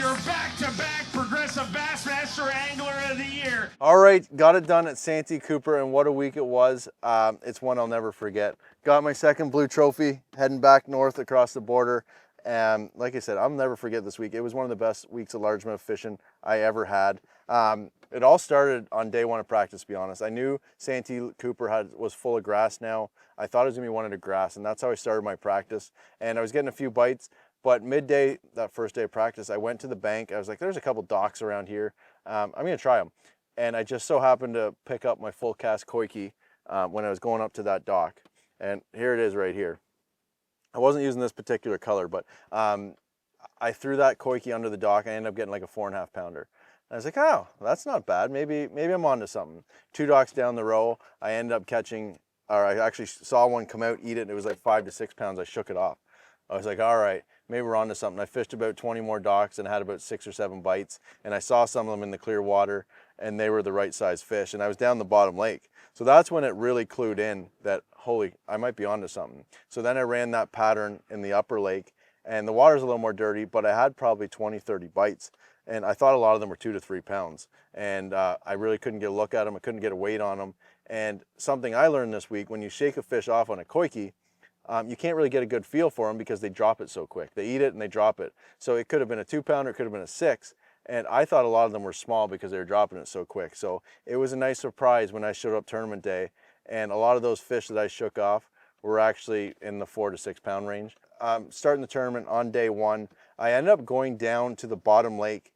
your back-to-back Progressive Bassmaster Angler of the Year. All right, got it done at Santee Cooper, and what a week it was. It's one I'll never forget. Got my second blue trophy, heading back north across the border. And like I said, I'll never forget this week. It was one of the best weeks of largemouth fishing I ever had. It all started on day one of practice, to be honest. I knew Santee Cooper was full of grass now. I thought it was gonna be one of the grass, and that's how I started my practice. And I was getting a few bites, but midday, that first day of practice, I went to the bank. I was like, there's a couple docks around here. I'm gonna try them. And I just so happened to pick up my full cast koiki when I was going up to that dock. And here it is right here. I wasn't using this particular color, but I threw that koiki under the dock. I ended up getting like a 4.5 pounder. And I was like, oh, that's not bad. Maybe I'm onto something. 2 docks down the row, I ended up catching, or I actually saw one come out, eat it, and it was like 5 to 6 pounds. I shook it off. I was like, all right, maybe we're onto something. I fished about 20 more docks and had about 6 or 7 bites. And I saw some of them in the clear water, and they were the right size fish. And I was down the bottom lake. So that's when it really clued in that, holy, I might be onto something. So then I ran that pattern in the upper lake, and the water's a little more dirty, but I had probably 20, 30 bites. And I thought a lot of them were 2 to 3 pounds. And I really couldn't get a look at them. I couldn't get a weight on them. And something I learned this week, when you shake a fish off on a koiki, you can't really get a good feel for them because they drop it so quick. They eat it and they drop it. So it could have been a 2 pounder, it could have been a 6. And I thought a lot of them were small because they were dropping it so quick. So it was a nice surprise when I showed up tournament day. And a lot of those fish that I shook off were actually in the 4 to 6 pound range. Starting the tournament on day one, I ended up going down to the bottom lake.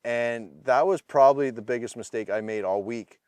And that was probably the biggest mistake I made all week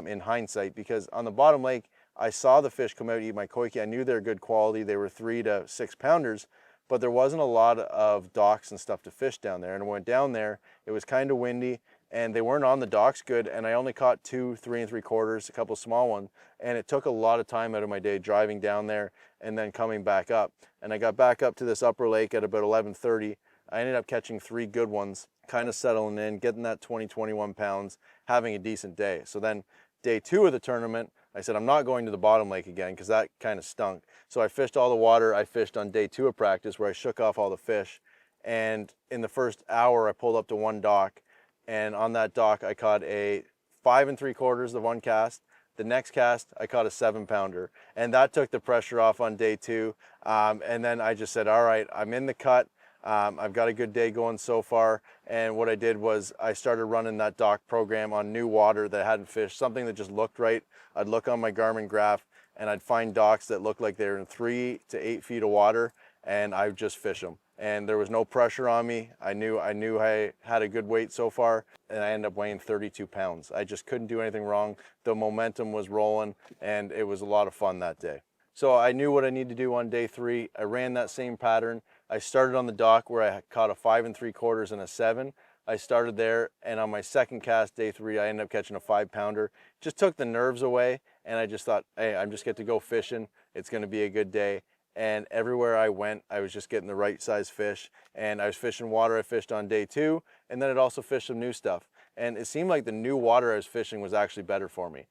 in hindsight, because on the bottom lake, I saw the fish come out and eat my koiki. I knew they're good quality. They were 3 to 6 pounders, but there wasn't a lot of docks and stuff to fish down there. And I went down there, it was kind of windy, and they weren't on the docks good, and I only caught 2, 3 3/4, a couple small ones, and it took a lot of time out of my day driving down there and then coming back up. And I got back up to this upper lake at about 11:30. I ended up catching 3 good ones, kind of settling in, getting that 20, 21 pounds, having a decent day. So then day 2 of the tournament, I said, I'm not going to the bottom lake again because that kind of stunk. So I fished all the water I fished on day 2 of practice, where I shook off all the fish. And in the first hour, I pulled up to one dock, and on that dock, I caught a 5 3/4 of one cast. The next cast, I caught a 7 pounder, and that took the pressure off on day 2. And then I just said, all right, I'm in the cut. I've got a good day going so far. And what I did was I started running that dock program on new water that I hadn't fished, something that just looked right. I'd look on my Garmin graph and I'd find docks that looked like they were in 3 to 8 feet of water, and I would just fish them. And there was no pressure on me. I knew I had a good weight so far, and I ended up weighing 32 pounds. I just couldn't do anything wrong. The momentum was rolling, and it was a lot of fun that day. So I knew what I needed to do on day 3. I ran that same pattern. I started on the dock where I caught a 5 3/4 and a 7. I started there, and on my second cast, day 3, I ended up catching a 5 pounder. Just took the nerves away, and I just thought, hey, I'm just get to go fishing. It's gonna be a good day. And everywhere I went, I was just getting the right size fish. And I was fishing water I fished on day 2, and then I'd also fished some new stuff. And it seemed like the new water I was fishing was actually better for me.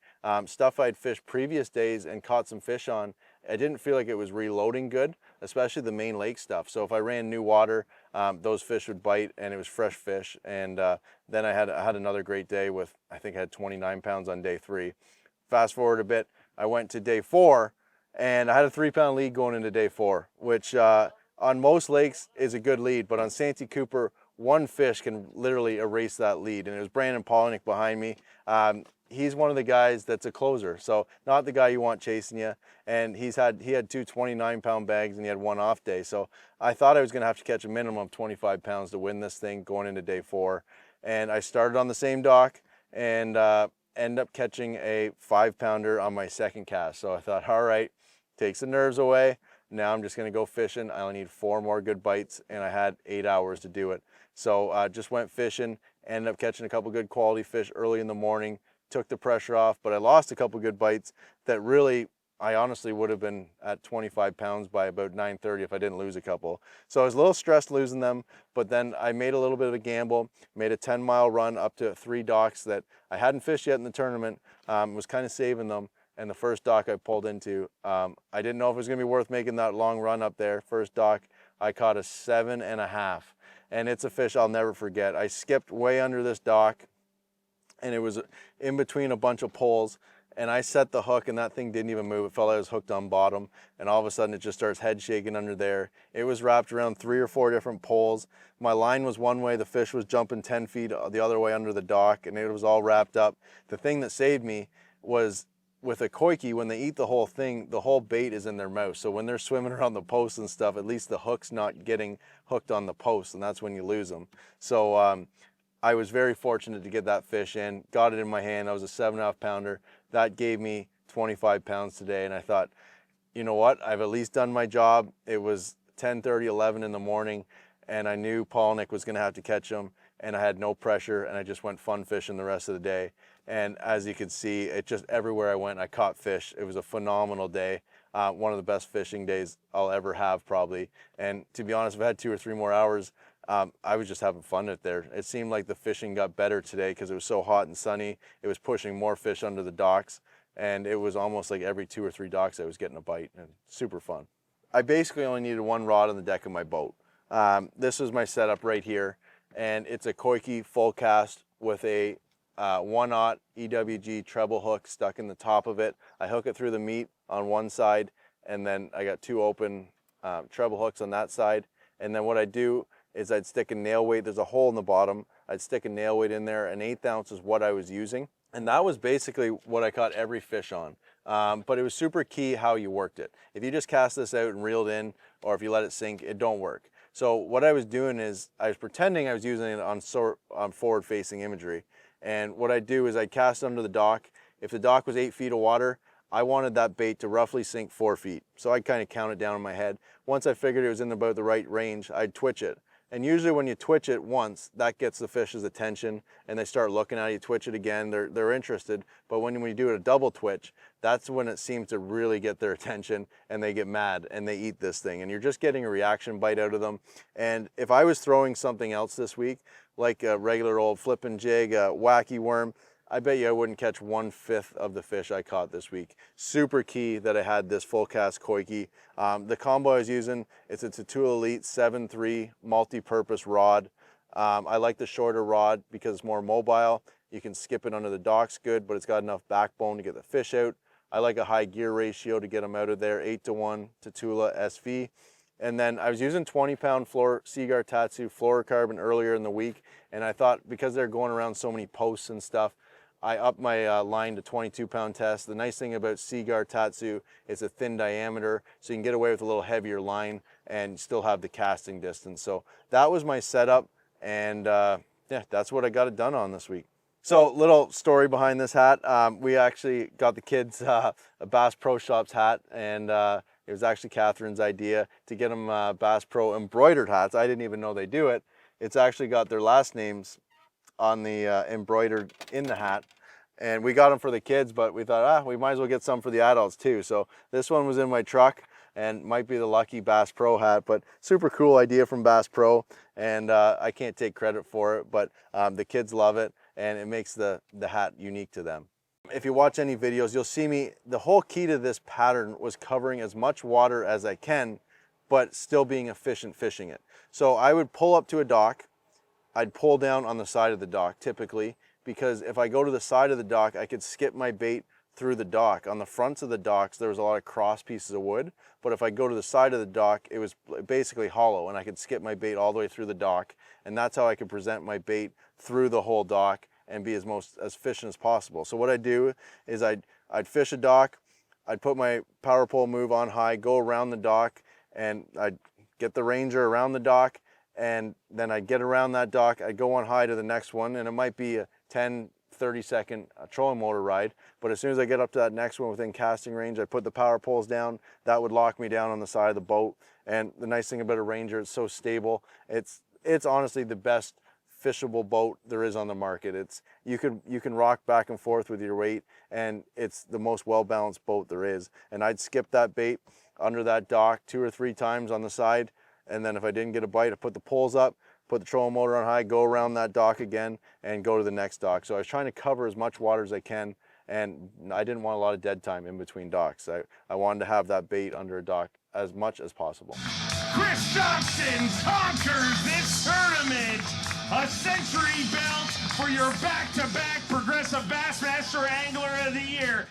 Stuff I'd fished previous days and caught some fish on, I didn't feel like it was reloading good, especially the main lake stuff. So if I ran new water, those fish would bite, and it was fresh fish. And then I had another great day with, I think I had 29 pounds on day 3. Fast forward a bit, I went to day 4, and I had a 3-pound lead going into day 4, which on most lakes is a good lead, but on Santee Cooper, one fish can literally erase that lead. And it was Brandon Polnick behind me. He's one of the guys that's a closer, so not the guy you want chasing you. And he had 2 29-pound bags, and he had 1 off day. So I thought I was gonna have to catch a minimum of 25 pounds to win this thing going into day 4. And I started on the same dock and ended up catching a 5 pounder on my second cast. So I thought, all right, takes the nerves away. Now I'm just gonna go fishing. I only need 4 more good bites, and I had 8 hours to do it. So just went fishing, ended up catching a couple good quality fish early in the morning, took the pressure off, but I lost a couple good bites that really, I honestly would have been at 25 pounds by about 9:30 if I didn't lose a couple. So I was a little stressed losing them, but then I made a little bit of a gamble, made a 10-mile run up to 3 docks that I hadn't fished yet in the tournament, was kind of saving them. And the first dock I pulled into, I didn't know if it was gonna be worth making that long run up there. First dock, I caught a 7.5. and it's a fish I'll never forget. I skipped way under this dock, and it was in between a bunch of poles, and I set the hook and that thing didn't even move. It felt like I was hooked on bottom, and all of a sudden it just starts head shaking under there. It was wrapped around 3 or 4 different poles. My line was one way, the fish was jumping 10 feet the other way under the dock, and it was all wrapped up. The thing that saved me was with a koiki, when they eat the whole thing, the whole bait is in their mouth. So when they're swimming around the post and stuff, at least the hook's not getting hooked on the post, and that's when you lose them. So I was very fortunate to get that fish in, got it in my hand. I was a 7.5 pounder. That gave me 25 pounds today, and I thought, you know what, I've at least done my job. It was 10:30, 11 in the morning, and I knew Paul Nick was gonna have to catch them, and I had no pressure, and I just went fun fishing the rest of the day. And as you can see, it just everywhere I went, I caught fish. It was a phenomenal day. One of the best fishing days I'll ever have probably. And to be honest, if I had 2 or 3 more hours, I was just having fun out there. It seemed like the fishing got better today because it was so hot and sunny. It was pushing more fish under the docks, and it was almost like every 2 or 3 docks I was getting a bite, and super fun. I basically only needed one rod on the deck of my boat. This was my setup right here, and it's a koiki full cast with a 1/0 EWG treble hook stuck in the top of it. I hook it through the meat on one side, and then I got 2 open treble hooks on that side. And then what I do is I'd stick a nail weight. There's a hole in the bottom. I'd stick a nail weight in there. An 1/8 ounce is what I was using. And that was basically what I caught every fish on. But it was super key how you worked it. If you just cast this out and reeled in, or if you let it sink, it don't work. So what I was doing is I was pretending I was using it on forward facing imagery. And what I'd do is I'd cast under the dock. If the dock was 8 feet of water, I wanted that bait to roughly sink 4 feet. So I'd kind of count it down in my head. Once I figured it was in about the right range, I'd twitch it. And usually when you twitch it once, that gets the fish's attention, and they start looking at you. Twitch it again, they're interested. But when you do a double twitch, that's when it seems to really get their attention, and they get mad and they eat this thing. And you're just getting a reaction bite out of them. And if I was throwing something else this week, like a regular old flipping jig, a wacky worm, I bet you I wouldn't catch 1/5 of the fish I caught this week. Super key that I had this full cast koiki. The combo I was using, it's a Tatula Elite 7.3 multi-purpose rod. I like the shorter rod because it's more mobile. You can skip it under the docks good, but it's got enough backbone to get the fish out. I like a high gear ratio to get them out of there, 8:1 Tatula SV. And then I was using 20-pound Seaguar Tatsu fluorocarbon earlier in the week, and I thought because they're going around so many posts and stuff, I upped my line to 22-pound test. The nice thing about Seaguar Tatsu is a thin diameter, so you can get away with a little heavier line and still have the casting distance. So that was my setup, and yeah, that's what I got it done on this week. So little story behind this hat. We actually got the kids a Bass Pro Shops hat, and it was actually Catherine's idea to get them Bass Pro embroidered hats. I didn't even know they do it. It's actually got their last names on the embroidered in the hat, and we got them for the kids, but we thought we might as well get some for the adults too. So this one was in my truck and might be the lucky Bass Pro hat, but super cool idea from Bass Pro, and I can't take credit for it, but the kids love it, and it makes the hat unique to them. If you watch any videos, you'll see me, the whole key to this pattern was covering as much water as I can, but still being efficient fishing it. So I would pull up to a dock, I'd pull down on the side of the dock typically, because if I go to the side of the dock, I could skip my bait through the dock. On the fronts of the docks, there was a lot of cross pieces of wood, but if I go to the side of the dock, it was basically hollow, and I could skip my bait all the way through the dock, and that's how I could present my bait through the whole dock and be as efficient as possible. So what I do is I'd fish a dock, I'd put my power pole move on high, go around the dock, and I'd get the Ranger around the dock, and then I'd get around that dock, I'd go on high to the next one, and it might be a 10, 30-second trolling motor ride, but as soon as I get up to that next one within casting range, I put the power poles down. That would lock me down on the side of the boat. And the nice thing about a Ranger, it's so stable. It's honestly the best fishable boat there is on the market. You can rock back and forth with your weight, and it's the most well-balanced boat there is. And I'd skip that bait under that dock 2 or 3 times on the side, and then if I didn't get a bite, I put the poles up, put the trolling motor on high, go around that dock again, and go to the next dock. So I was trying to cover as much water as I can, and I didn't want a lot of dead time in between docks. I wanted to have that bait under a dock as much as possible. Chris Johnston conquers this tournament. A century belt for your back-to-back Progressive Bassmaster Angler of the Year.